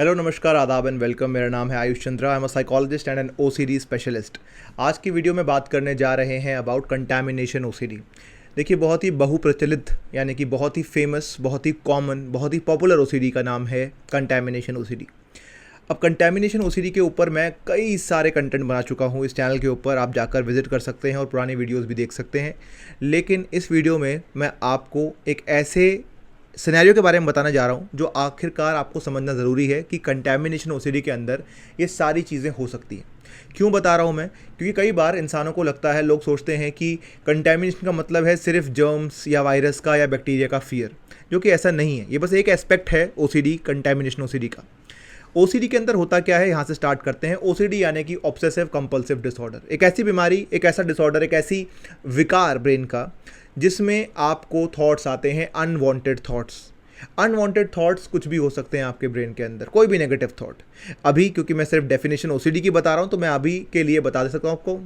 Hello नमस्कार आदाब and welcome. मेरा नाम है Ayush Chandra. I am a psychologist and an OCD specialist. आज की वीडियो में बात करने जा रहे हैं अबाउट कंटामिनेशन ओसीडी। देखिए, बहुत ही बहुप्रचलित यानी कि बहुत ही फेमस, बहुत ही कॉमन, बहुत ही पॉपुलर ओसीडी का नाम है कंटामिनेशन ओसीडी। अब कंटामिनेशन ओसीडी के ऊपर मैं कई सारे कंटेंट बना चुका हूँ इस चैनल के ऊपर, आप जाकर विजिट कर सकते हैं और पुरानी वीडियोस भी देख सकते हैं। लेकिन इस वीडियो में मैं आपको एक ऐसे सिनेरियो के बारे में बताना जा रहा हूँ जो आखिरकार आपको समझना ज़रूरी है कि कंटैमिनेशन ओसीडी के अंदर ये सारी चीज़ें हो सकती हैं। क्यों बता रहा हूँ मैं? क्योंकि कई बार इंसानों को लगता है, लोग सोचते हैं कि कंटैमिनेशन का मतलब है सिर्फ जर्म्स या वायरस का या बैक्टीरिया का फियर, जो कि ऐसा नहीं है। ये बस एक एस्पेक्ट है ओसीडी, कंटैमिनेशन ओसीडी का। ओसीडी के अंदर होता क्या है, यहाँ से स्टार्ट करते हैं। ओसीडी यानी कि ऑब्सेसिव कंपल्सिव डिसऑर्डर, एक ऐसी बीमारी, एक ऐसा डिसऑर्डर, एक ऐसी विकार ब्रेन का जिसमें आपको थॉट्स आते हैं, अनवांटेड थॉट्स। अनवांटेड थॉट्स कुछ भी हो सकते हैं आपके ब्रेन के अंदर, कोई भी नेगेटिव थॉट। अभी क्योंकि मैं सिर्फ डेफिनेशन ओसीडी की बता रहा हूं तो मैं अभी के लिए बता दे सकता हूं आपको,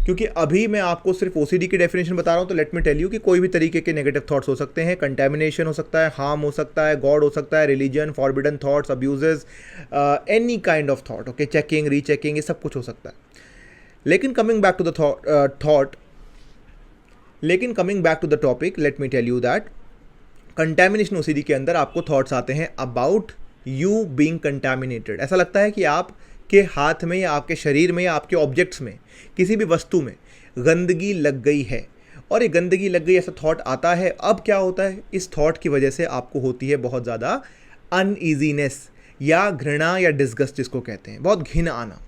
क्योंकि अभी मैं आपको सिर्फ ओसीडी की डेफिनेशन बता रहा हूं। तो लेट मी टेल यू कि कोई भी तरीके के नेगेटिव थॉट्स हो सकते हैं। कंटैमिनेशन हो सकता है, हार्म हो सकता है, गॉड हो सकता है, religion, forbidden thoughts, abuses, any kind of thought. Okay, checking, rechecking, ये सब कुछ हो सकता है। लेकिन coming back to the topic, let me tell you that contamination OCD के अंदर आपको थॉट्स आते हैं अबाउट यू बीइंग कंटैमिनेटेड। ऐसा लगता है कि आपके हाथ में या आपके शरीर में या आपके ऑब्जेक्ट्स में, किसी भी वस्तु में गंदगी लग गई है, और ये गंदगी लग गई, ऐसा थॉट आता है। अब क्या होता है, इस थॉट की वजह से आपको होती है बहुत ज़्यादा अनईजीनेस या घृणा या डिस्गस्ट, जिसको कहते हैं, बहुत घिन आना,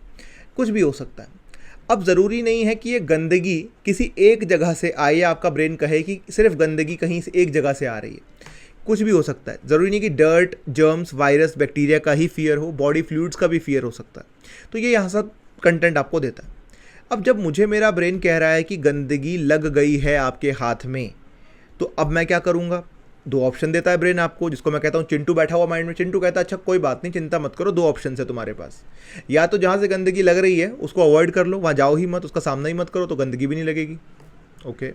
कुछ भी हो सकता है। अब ज़रूरी नहीं है कि ये गंदगी किसी एक जगह से आए या आपका ब्रेन कहे कि सिर्फ गंदगी कहीं से एक जगह से आ रही है। कुछ भी हो सकता है। ज़रूरी नहीं कि डर्ट, जर्म्स, वायरस, बैक्टीरिया का ही फियर हो, बॉडी फ्लूइड्स का भी फियर हो सकता है। तो ये यहाँ सब कंटेंट आपको देता है। अब जब मुझे मेरा ब्रेन कह रहा है कि गंदगी लग गई है आपके हाथ में, तो अब मैं क्या करूँगा? दो ऑप्शन देता है ब्रेन आपको, जिसको मैं कहता हूँ चिंटू बैठा हुआ माइंड में। चिंटू कहता है अच्छा कोई बात नहीं, चिंता मत करो, दो ऑप्शन है तुम्हारे पास। या तो जहाँ से गंदगी लग रही है उसको अवॉइड कर लो, वहाँ जाओ ही मत, उसका सामना ही मत करो, तो गंदगी भी नहीं लगेगी। ओके।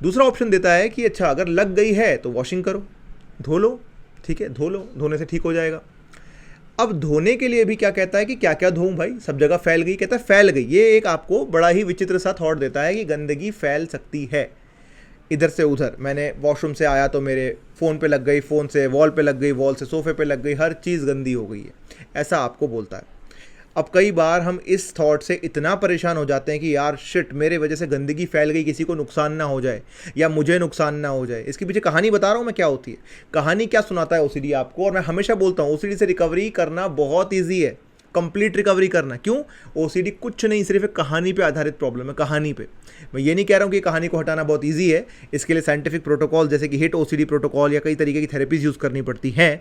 दूसरा ऑप्शन देता है कि अच्छा अगर लग गई है तो वॉशिंग करो, धो लो, ठीक है, धो लो, धोने से ठीक हो जाएगा। अब धोने के लिए भी क्या कहता है कि क्या क्या धोऊं भाई, सब जगह फैल गई। कहता है फैल गई। ये एक आपको बड़ा ही विचित्र सा थॉट देता है कि गंदगी फैल सकती है इधर से उधर। मैंने वॉशरूम से आया तो मेरे फ़ोन पे लग गई, फ़ोन से वॉल पे लग गई, वॉल से सोफ़े पे लग गई, हर चीज़ गंदी हो गई है, ऐसा आपको बोलता है। अब कई बार हम इस थॉट से इतना परेशान हो जाते हैं कि यार शिट, मेरे वजह से गंदगी फैल गई, किसी को नुकसान ना हो जाए या मुझे नुकसान ना हो जाए। इसके पीछे कहानी बता रहा हूँ मैं, क्या होती है कहानी, क्या सुनाता है ओसीडी आपको। और मैं हमेशा बोलता हूँ ओसीडी से रिकवरी करना बहुत ईजी है, कंप्लीट रिकवरी करना। क्यों? ओसीडी कुछ नहीं, सिर्फ एक कहानी पे आधारित प्रॉब्लम है, कहानी पे। मैं ये नहीं कह रहा हूँ कि कहानी को हटाना बहुत इजी है। इसके लिए साइंटिफिक प्रोटोकॉल जैसे कि हिट ओसीडी प्रोटोकॉल या कई तरीके की थेरेपीज यूज़ करनी पड़ती हैं,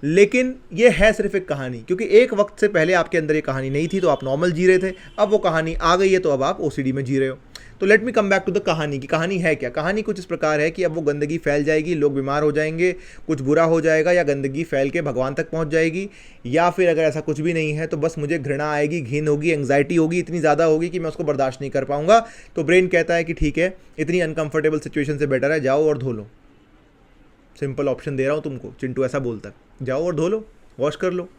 लेकिन ये है सिर्फ एक कहानी। क्योंकि एक वक्त से पहले आपके अंदर ये कहानी नहीं थी, तो आप नॉर्मल जी रहे थे। अब वो कहानी आ गई है, तो अब आप ओसीडी में जी रहे हो। तो let me come back to the कहानी की कहानी है क्या। कहानी कुछ इस प्रकार है कि अब वो गंदगी फैल जाएगी, लोग बीमार हो जाएंगे, कुछ बुरा हो जाएगा, या गंदगी फैल के भगवान तक पहुंच जाएगी, या फिर अगर ऐसा कुछ भी नहीं है तो बस मुझे घृणा आएगी, घिन होगी, एंग्जाइटी होगी, इतनी ज़्यादा होगी कि मैं उसको बर्दाश्त नहीं कर पाऊंगा। तो ब्रेन कहता है कि ठीक है, इतनी अनकंफर्टेबल सिचुएशन से बेटर है जाओ और धो लो। सिंपल ऑप्शन दे रहा हूँ तुमको, चिंटू ऐसा बोलता है, जाओ और धो लो, वॉश कर लो।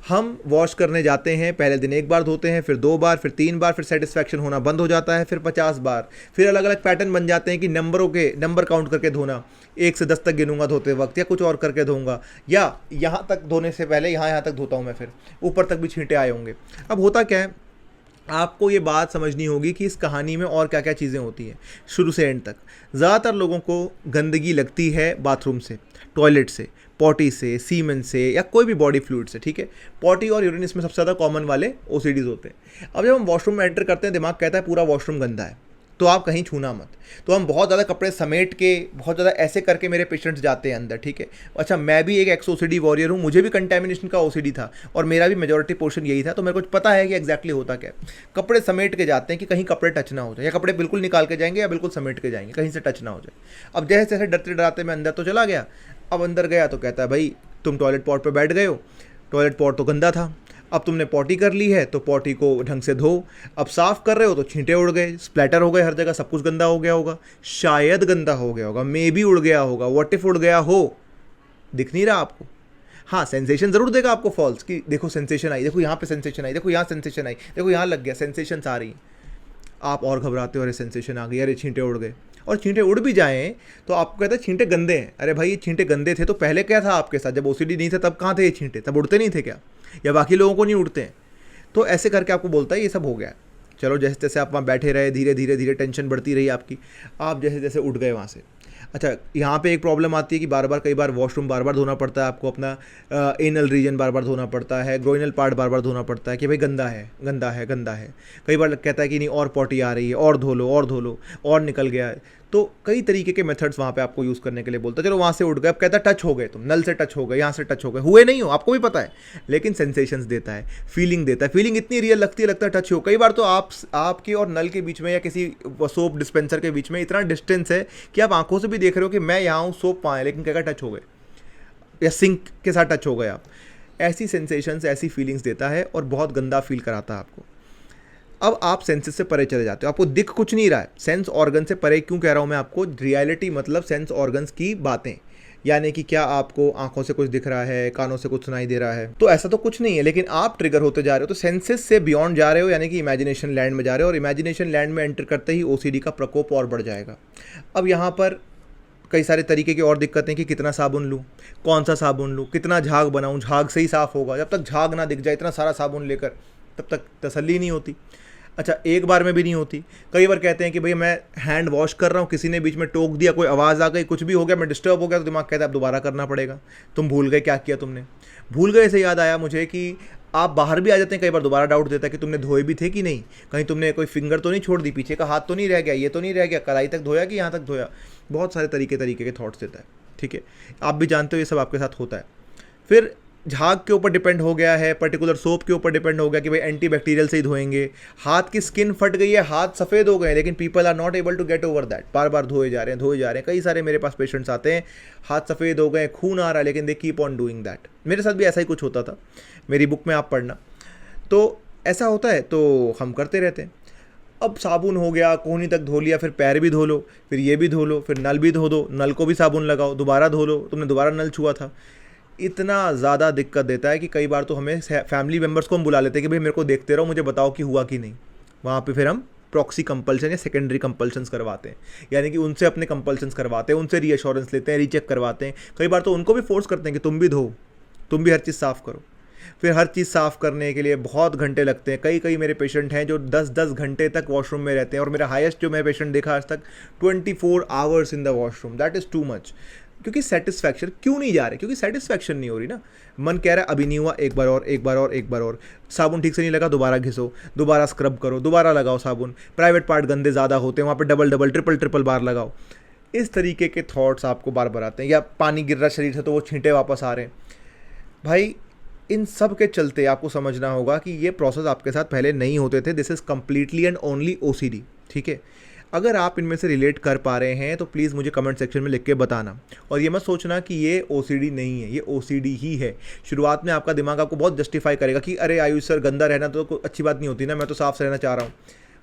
हम वॉश करने जाते हैं, पहले दिन एक बार धोते हैं, फिर दो बार, फिर तीन बार, फिर सेटिस्फैक्शन होना बंद हो जाता है, फिर 50 बार, फिर अलग अलग पैटर्न बन जाते हैं कि नंबर काउंट करके धोना, 1 से 10 तक गिनूंगा धोते वक्त, या कुछ और करके धोऊंगा, या यहाँ तक धोने से पहले यहाँ तक धोता हूँ मैं, फिर ऊपर तक भी छींटे आए होंगे। अब होता क्या है, आपको ये बात समझनी होगी कि इस कहानी में और क्या क्या चीज़ें होती हैं शुरू से एंड तक। ज़्यादातर लोगों को गंदगी लगती है बाथरूम से, टॉयलेट से, पॉटी से, सीमेंट से, या कोई भी बॉडी फ्लूइड से, ठीक है। पॉटी और यूरिन इसमें सबसे ज़्यादा कॉमन वाले ओसीडीज होते हैं। अब जब हम वॉशरूम में एंटर करते हैं, दिमाग कहता है पूरा वॉशरूम गंदा है, तो आप कहीं छूना मत। तो हम बहुत ज़्यादा कपड़े समेट के, बहुत ज़्यादा ऐसे करके मेरे पेशेंट्स जाते हैं अंदर, ठीक है। अच्छा, मैं भी एक एक्स ओसीडी वॉरियर हूँ, मुझे भी कंटेमिनेशन का ओसीडी था, और मेरा भी मेजॉरिटी पोर्शन यही था, तो मेरे को पता है कि एग्जैक्टली होता क्या है। कपड़े समेट के जाते हैं कि कहीं कपड़े टच ना हो जाए, या कपड़े बिल्कुल निकाल के जाएंगे या बिल्कुल समेट के जाएंगे, कहीं से टच ना हो जाए। अब जैसे जैसे डरते डराते मैं अंदर तो चला गया। अब अंदर गया तो कहता है भाई तुम टॉयलेट पॉट पर बैठ गए हो, टॉयलेट पॉट तो गंदा था, अब तुमने पॉटी कर ली है तो पॉटी को ढंग से धो। अब साफ़ कर रहे हो तो छींटे उड़ गए, स्प्लैटर हो गए हर जगह, सब कुछ गंदा हो गया होगा, शायद गंदा हो गया होगा, मे बी उड़ गया होगा, व्हाट इफ उड़ गया हो, दिख नहीं रहा आपको। हाँ, सेंसेशन ज़रूर देगा आपको फॉल्स, कि देखो सेंसेशन आई, देखो यहाँ पे सेंसेशन आई, देखो यहाँ सेंसेशन आई, देखो यहाँ लग गया, सेंसेशंस आ रही हैं। आप और घबराते हो, अरे सेंसेशन आ गई, अरे छींटे उड़ गए। और छींटे उड़ भी जाएँ तो आपको कहते हैं छींटे गंदे हैं। अरे भाई, ये छींटे गंदे थे तो पहले क्या था आपके साथ? जब ओसीडी नहीं था तब कहाँ थे ये छींटे? तब उड़ते नहीं थे क्या? या बाकी लोगों को नहीं उड़ते हैं? तो ऐसे करके आपको बोलता है ये सब हो गया है। चलो, जैसे जैसे आप वहाँ बैठे रहे, धीरे धीरे धीरे टेंशन बढ़ती रही आपकी, आप जैसे जैसे उठ गए वहाँ से। अच्छा, यहाँ पे एक प्रॉब्लम आती है कि बार बार, कई बार वॉशरूम बार बार धोना पड़ता है आपको, अपना एनल रीजन बार बार धोना पड़ता है, ग्रोइनल पार्ट बार बार धोना पड़ता है कि भाई गंदा है, गंदा है, गंदा है। कई बार कहता है कि नहीं, और पॉटी आ रही है, और धो लो, और धो लो, और निकल गया है। तो कई तरीके के मेथड्स वहाँ पे आपको यूज़ करने के लिए बोलता है। चलो, वहाँ से उठ गए, अब कहता है टच हो गए तुम, नल से टच हो गए, यहाँ से टच हो गए, हुए नहीं हो, आपको भी पता है, लेकिन सेंसेशंस देता है, फीलिंग देता है। फीलिंग इतनी रियल लगती है, लगता है टच हो। कई बार तो आपके और नल के बीच में या किसी सोप डिस्पेंसर के बीच में इतना डिस्टेंस है कि आप आंखों से भी देख रहे हो कि मैं यहाँ हूँ, सोप वहाँ है, लेकिन क्या टच हो गए, या सिंक के साथ टच हो गए आप। ऐसी सेंसेशंस, ऐसी फीलिंग्स देता है और बहुत गंदा फील कराता है आपको। अब आप सेंसेस से परे चले जाते हो, आपको दिख कुछ नहीं रहा है। सेंस ऑर्गन से परे क्यों कह रहा हूँ मैं आपको? रियलिटी मतलब सेंस ऑर्गन्स की बातें, यानी कि क्या आपको आंखों से कुछ दिख रहा है, कानों से कुछ सुनाई दे रहा है? तो ऐसा तो कुछ नहीं है, लेकिन आप ट्रिगर होते जा रहे हो, तो सेंसेस से बियॉन्ड जा रहे हो, यानी कि इमेजिनेशन लैंड में जा रहे हो। और इमेजिनेशन लैंड में एंटर करते ही ओसीडी का प्रकोप और बढ़ जाएगा। अब यहाँ पर कई सारे तरीके की और दिक्कतें कि कितना साबुन लूँ, कौन सा साबुन लूँ, कितना झाग बनाऊँ, झाग से ही साफ़ होगा? जब तक झाग ना दिख जाए इतना सारा साबुन लेकर, तब तक तसल्ली नहीं होती। अच्छा, एक बार में भी नहीं होती। कई बार कहते हैं कि भैया मैं हैंड वॉश कर रहा हूँ, किसी ने बीच में टोक दिया, कोई आवाज़ आ गई, कुछ भी हो गया, मैं डिस्टर्ब हो गया, तो दिमाग कहता है अब दोबारा करना पड़ेगा। तुम भूल गए क्या किया तुमने। भूल गए से याद आया मुझे कि आप बाहर भी आ जाते हैं, कई बार दोबारा डाउट देता है कि तुमने धोए भी थे कि नहीं, कहीं तुमने कोई फिंगर तो नहीं छोड़ दी, पीछे का हाथ तो नहीं रह गया, ये तो नहीं रह गया, कलाई तक धोया कि यहाँ तक धोया। बहुत सारे तरीके के थॉट्स देता है, ठीक है। आप भी जानते हो ये सब आपके साथ होता है। फिर झाग के ऊपर डिपेंड हो गया है, पर्टिकुलर सोप के ऊपर डिपेंड हो गया कि भाई एंटी बैक्टीरियल से ही धोएंगे। हाथ की स्किन फट गई है, हाथ सफ़ेद हो गए, लेकिन people are not able to get over that. बार बार धोए जा रहे हैं। कई सारे मेरे पास पेशेंट्स आते हैं, हाथ सफ़ेद हो गए, खून आ रहा है, लेकिन they keep on doing that. मेरे साथ भी ऐसा ही कुछ होता था, मेरी बुक में आप पढ़ना। तो ऐसा होता है, तो हम करते रहते हैं। अब साबुन हो गया, कोहनी तक धो लिया, फिर पैर भी धो लो, फिर ये भी धो लो, फिर नल भी धो दो, नल को भी साबुन लगाओ, दोबारा धो लो, तुमने दोबारा नल छुआ था। इतना ज़्यादा दिक्कत देता है कि कई बार तो हमें फैमिली मेम्बर्स को हम बुला लेते हैं कि भाई मेरे को देखते रहो, मुझे बताओ कि हुआ कि नहीं। वहाँ पे फिर हम प्रॉक्सी कंपल्शन या सेकेंडरी कंपल्शंस करवाते हैं, यानी कि उनसे अपने कंपल्शंस करवाते हैं, उनसे रीअश्योरेंस लेते हैं, रीचेक करवाते हैं। कई बार तो उनको भी फोर्स करते हैं कि तुम भी धो, तुम भी हर चीज़ साफ़ करो। फिर हर चीज़ साफ़ करने के लिए बहुत घंटे लगते हैं। कई मेरे पेशेंट हैं जो 10-10 घंटे तक वॉशरूम में रहते हैं, और मेरा हाईएस्ट जो मैं पेशेंट देखा आज तक 24 hours in the washroom. That is too much. क्योंकि सेटिस्फैक्शन क्यों नहीं जा रहे? क्योंकि सेटिस्फैक्शन नहीं हो रही ना। मन कह रहा है अभी नहीं हुआ, एक बार और, एक बार और, एक बार और। साबुन ठीक से नहीं लगा, दोबारा घिसो, दोबारा स्क्रब करो, दोबारा लगाओ साबुन। प्राइवेट पार्ट गंदे ज़्यादा होते हैं, वहाँ पे डबल ट्रिपल बार लगाओ। इस तरीके के थॉट्स आपको बार बार आते हैं। या पानी गिर रहा शरीर से तो वो छींटे वापस आ रहे हैं। भाई, इन सब के चलते आपको समझना होगा कि ये प्रोसेस आपके साथ पहले नहीं होते थे। This is completely and only OCD, ठीक है। अगर आप इनमें से रिलेट कर पा रहे हैं तो प्लीज़ मुझे कमेंट सेक्शन में लिख के बताना। और ये मत सोचना कि ये ओसीडी नहीं है, ये ओसीडी ही है। शुरुआत में आपका दिमाग आपको बहुत जस्टिफाई करेगा कि अरे आयुष सर, गंदा रहना तो कोई अच्छी बात नहीं होती ना, मैं तो साफ़ रहना चाह रहा हूँ।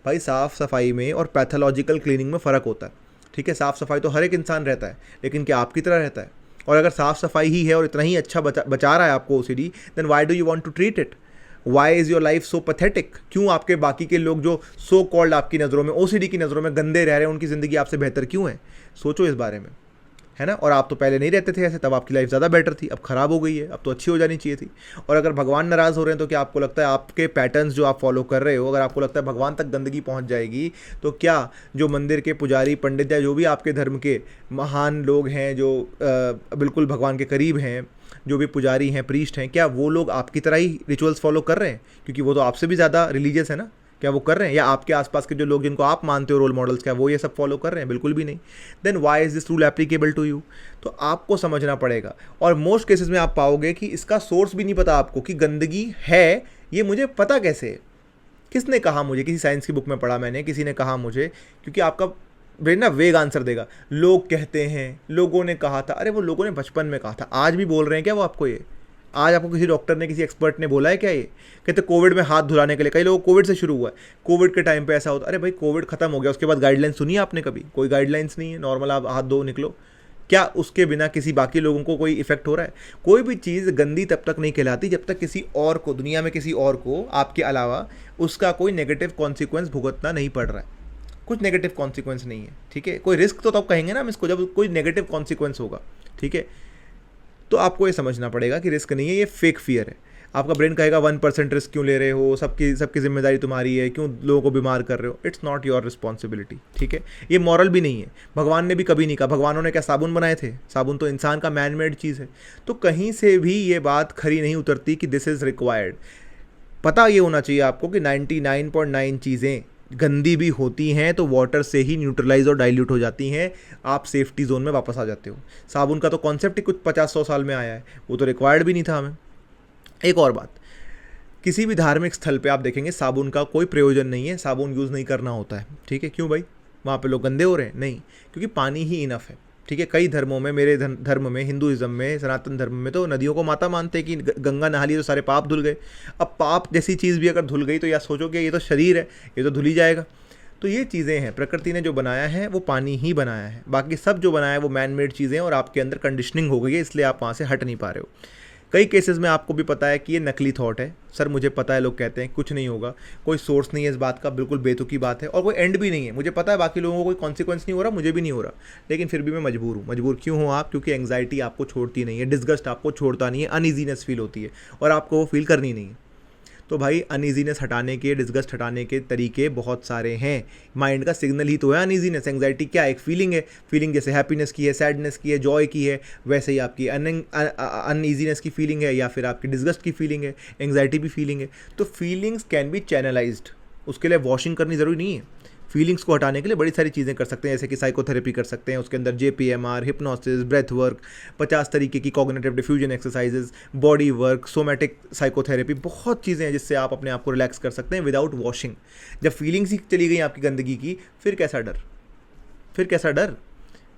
भाई, साफ़ सफाई में और पैथोलॉजिकल क्लीनिंग में फ़र्क होता है, ठीक है। साफ़ सफाई तो हर एक इंसान रहता है, लेकिन क्या आपकी तरह रहता है? और अगर साफ़ सफाई ही है और इतना ही अच्छा बचा रहा है आपको OCD, then why do you want to treat it? Why is your life so pathetic? क्यों आपके बाकी के लोग जो सो कॉल्ड आपकी नज़रों में, ओसीडी की नज़रों में गंदे रह रहे हैं, उनकी ज़िंदगी आपसे बेहतर क्यों है? सोचो इस बारे में, है ना। और आप तो पहले नहीं रहते थे ऐसे, तब आपकी लाइफ ज़्यादा बेटर थी, अब ख़राब हो गई है, अब तो अच्छी हो जानी चाहिए थी। और अगर भगवान नाराज़ हो रहे हैं तो क्या आपको लगता है आपके पैटर्न्स जो आप फॉलो कर रहे हो, अगर आपको लगता है भगवान तक गंदगी पहुंच जाएगी, तो क्या जो मंदिर के पुजारी, पंडित या जो भी आपके धर्म के महान लोग हैं, जो बिल्कुल भगवान के करीब हैं, जो भी पुजारी हैं, प्रीस्ट हैं, क्या वो लोग आपकी तरह ही रिचुअल्स फॉलो कर रहे हैं? क्योंकि वो तो आपसे भी ज़्यादा रिलीजियस है ना। क्या वो कर रहे हैं? या आपके आसपास के जो लोग जिनको आप मानते हो रोल मॉडल्स, क्या वो ये सब फॉलो कर रहे हैं? बिल्कुल भी नहीं। Then why is this rule applicable to you? तो आपको समझना पड़ेगा। और मोस्ट केसेस में आप पाओगे कि इसका सोर्स भी नहीं पता आपको कि गंदगी है, ये मुझे पता कैसे है? किसने कहा मुझे? किसी साइंस की बुक में पढ़ा मैंने, किसी ने कहा मुझे। क्योंकि आपका ब्रेन ना वेग आंसर देगा। लोग कहते हैं, लोगों ने कहा था। अरे वो लोगों ने बचपन में कहा था, आज भी बोल रहे हैं क्या वो आपको? ये आज आपको किसी डॉक्टर ने, किसी एक्सपर्ट ने बोला है क्या? ये कहते कोविड में हाथ धुलाने के लिए, कई लोगों को कोविड से शुरू हुआ है, कोविड के टाइम पे ऐसा होता। अरे भाई, कोविड खत्म हो गया, उसके बाद गाइडलाइंस सुनी आपने कभी? कोई गाइडलाइंस नहीं है, नॉर्मल आप हाथ धो निकलो। क्या उसके बिना किसी बाकी लोगों को कोई इफेक्ट हो रहा है? कोई भी चीज़ गंदी तब तक नहीं कहलाती जब तक किसी और को, दुनिया में किसी और को आपके अलावा उसका कोई नेगेटिव कॉन्सिक्वेंस भुगतना नहीं पड़ रहा है। कुछ नेगेटिव कॉन्सिक्वेंस नहीं है, ठीक है। कोई रिस्क तो तब कहेंगे ना हम इसको जब कोई नेगेटिव कॉन्सिक्वेंस होगा, ठीक है। तो आपको ये समझना पड़ेगा कि रिस्क नहीं है, ये फेक फियर है। आपका ब्रेन कहेगा 1% रिस्क क्यों ले रहे हो, सबकी जिम्मेदारी तुम्हारी है, क्यों लोगों को बीमार कर रहे हो। इट्स नॉट योर रिस्पॉन्सिबिलिटी, ठीक है। ये मॉरल भी नहीं है, भगवान ने भी कभी नहीं कहा। भगवानों ने क्या साबुन बनाए थे? साबुन तो इंसान का मैन मेड चीज़ है। तो कहीं से भी ये बात खरी नहीं उतरती कि दिस इज़ रिक्वायर्ड। पता ये होना चाहिए आपको कि 99.9 चीज़ें गंदी भी होती हैं तो वाटर से ही न्यूट्रलाइज और डाइल्यूट हो जाती हैं, आप सेफ्टी जोन में वापस आ जाते हो। साबुन का तो कॉन्सेप्ट ही कुछ 50-100 साल में आया है, वो तो रिक्वायर्ड भी नहीं था हमें। एक और बात, किसी भी धार्मिक स्थल पे आप देखेंगे साबुन का कोई प्रयोजन नहीं है, साबुन यूज़ नहीं करना होता है, ठीक है। क्यों भाई? वहाँ पे लोग गंदे हो रहे हैं? नहीं, क्योंकि पानी ही इनफ है, ठीक है। कई धर्मों में, मेरे धर्म में, हिंदुइज्म में, सनातन धर्म में तो नदियों को माता मानते हैं कि गंगा नहा ली तो सारे पाप धुल गए। अब पाप जैसी चीज़ भी अगर धुल गई तो या सोचो कि ये तो शरीर है, ये तो धुल ही जाएगा। तो ये चीज़ें हैं, प्रकृति ने जो बनाया है वो पानी ही बनाया है, बाकी सब जो बनाया है वो मैन मेड चीज़ें हैं और आपके अंदर कंडीशनिंग हो गई है, इसलिए आप वहाँ से हट नहीं पा रहे हो। कई केसेस में आपको भी पता है कि ये नकली थॉट है। सर मुझे पता है, लोग कहते हैं कुछ नहीं होगा, कोई सोर्स नहीं है इस बात का, बिल्कुल बेतुकी बात है और कोई एंड भी नहीं है। मुझे पता है बाकी लोगों को कोई कॉन्सिक्वेंस नहीं हो रहा, मुझे भी नहीं हो रहा, लेकिन फिर भी मैं मजबूर हूँ। मजबूर क्यों हो आप? क्योंकि एंग्जाइटी आपको छोड़ती नहीं है, डिस्गस्ट आपको छोड़ता नहीं है, अनईजीनेस फील होती है और आपको वो फील करनी नहीं है। तो भाई अनईजीनेस हटाने के, डिस्गस्ट हटाने के तरीके बहुत सारे हैं। माइंड का सिग्नल ही तो है अनईजीनेस। एंग्जाइटी क्या? एक फीलिंग है। फीलिंग जैसे हैप्पीनेस की है, सैडनेस की है, जॉय की है, वैसे ही आपकी अनईजीनेस की फीलिंग है या फिर आपकी डिस्गस्ट की फीलिंग है, एंग्जाइटी भी फीलिंग है। तो फीलिंग्स कैन बी चैनलाइज्ड, उसके लिए वॉशिंग करनी ज़रूरी नहीं है। फीलिंग्स को हटाने के लिए बड़ी सारी चीज़ें कर सकते हैं, जैसे कि साइकोथेरेपी कर सकते हैं, उसके अंदर JPMR, हिप्नोसिस, ब्रेथ वर्क, 50 तरीके की cognitive diffusion exercises, body work, somatic psychotherapy, बहुत चीज़ें हैं जिससे आप अपने आप को रिलैक्स कर सकते हैं विदाउट वॉशिंग। जब फीलिंग्स ही चली गई आपकी गंदगी की, फिर कैसा डर? फिर कैसा डर?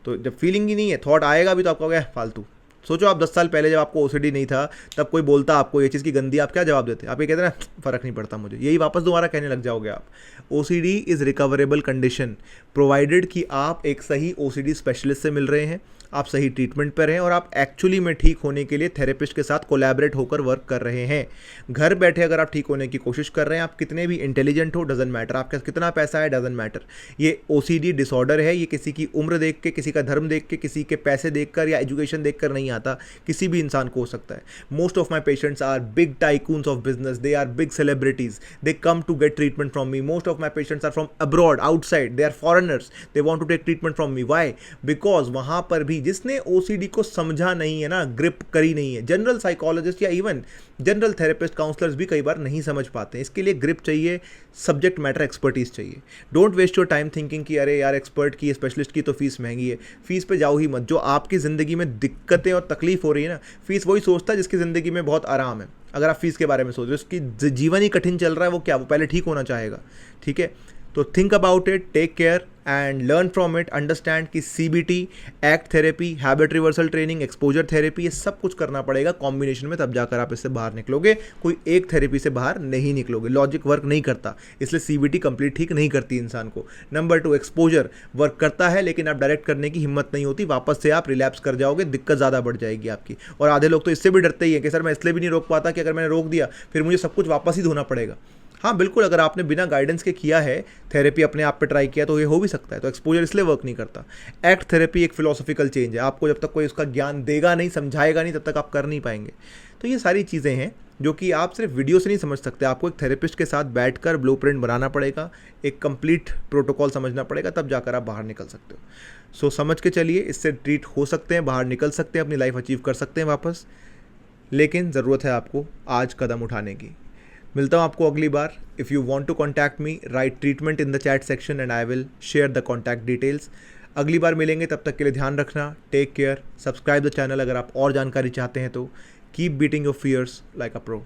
तो जब फीलिंग ही नहीं है, थॉट आएगा भी तो आपको क्या फालतू। सोचो आप 10 साल पहले जब आपको OCD नहीं था, तब कोई बोलता आपको ये चीज़ की गंदी, आप क्या जवाब देते? आप ये कहते ना फ़र्क नहीं पड़ता मुझे, यही वापस दोबारा कहने लग जाओगे आप। OCD is recoverable condition, provided कि आप एक सही OCD स्पेशलिस्ट से मिल रहे हैं, आप सही ट्रीटमेंट पर हैं और आप एक्चुअली में ठीक होने के लिए थेरेपिस्ट के साथ कोलैबोरेट होकर वर्क कर रहे हैं। घर बैठे अगर आप ठीक होने की कोशिश कर रहे हैं, आप कितने भी इंटेलिजेंट हो, डजंट मैटर, आपका कितना पैसा है, डजंट मैटर। ये OCD डिसऑर्डर है, ये किसी की उम्र देख के, किसी का धर्म देख के, किसी के पैसे देखकर या एजुकेशन देखकर नहीं आता, किसी भी इंसान को हो सकता है। Most of my patients are big tycoons of business, they are big celebrities, they come to get treatment from me. Most of my patients are from abroad, outside, they are foreigners, they want to take treatment from me. Why? Because वहाँ पर भी जिसने OCD को समझा नहीं है ना, grip करी नहीं है, जनरल साइकोलॉजिस्ट या इवन जनरल थेरेपिस्ट, काउंसलर्स भी कई बार नहीं समझ पाते हैं। इसके लिए ग्रिप चाहिए, सब्जेक्ट मैटर एक्सपर्टीज चाहिए। Don't waste your time thinking कि अरे यार एक्सपर्ट की, स्पेशलिस्ट की तो फीस महंगी है। फीस पे जाओ ही मत। जो आपकी ज़िंदगी में दिक्कतें और तकलीफ हो रही है ना, फीस वही सोचता है जिसकी ज़िंदगी में बहुत आराम है। अगर आप फीस के बारे में सोच रहे हो, उसकी जीवन ही कठिन चल रहा है, वो क्या, वो पहले ठीक होना चाहेगा, ठीक है। तो think about it, take care and learn from it. Understand कि CBT, ACT therapy, habit reversal training, exposure therapy, ये सब कुछ करना पड़ेगा कॉम्बिनेशन में, तब जाकर आप इससे बाहर निकलोगे। कोई एक थेरेपी से बाहर नहीं निकलोगे, लॉजिक वर्क नहीं करता, इसलिए CBT कंप्लीट ठीक नहीं करती इंसान को। नंबर 2, एक्सपोजर वर्क करता है लेकिन आप डायरेक्ट करने की हिम्मत नहीं होती, वापस से आप रिलैप्स कर जाओगे, दिक्कत ज़्यादा बढ़ जाएगी आपकी। और आधे लोग तो इससे भी डरते ही हैं कि सर मैं इसलिए भी नहीं रोक पाता कि अगर मैंने रोक दिया फिर मुझे सब कुछ वापस ही धोना पड़ेगा। हाँ बिल्कुल, अगर आपने बिना गाइडेंस के किया है, थेरेपी अपने आप पे ट्राई किया, तो ये हो भी सकता है। तो एक्सपोजर इसलिए वर्क नहीं करता। एक्ट थेरेपी एक फिलोसॉफिकल चेंज है, आपको जब तक कोई उसका ज्ञान देगा नहीं, समझाएगा नहीं, तब तक आप कर नहीं पाएंगे। तो ये सारी चीज़ें हैं जो कि आप सिर्फ वीडियो से नहीं समझ सकते, आपको एक थेरेपिस्ट के साथ बैठकर ब्लूप्रिंट बनाना पड़ेगा, एक कंप्लीट प्रोटोकॉल समझना पड़ेगा, तब जाकर आप बाहर निकल सकते हो। सो समझ के चलिए, इससे ट्रीट हो सकते हैं, बाहर निकल सकते हैं, अपनी लाइफ अचीव कर सकते हैं वापस, लेकिन ज़रूरत है आपको आज कदम उठाने की। मिलता हूँ आपको अगली बार। If you want to contact me, write treatment in the chat section and I will share the contact details. अगली बार मिलेंगे, तब तक के लिए ध्यान रखना, take care, subscribe the channel अगर आप और जानकारी चाहते हैं तो। Keep beating your fears like a pro.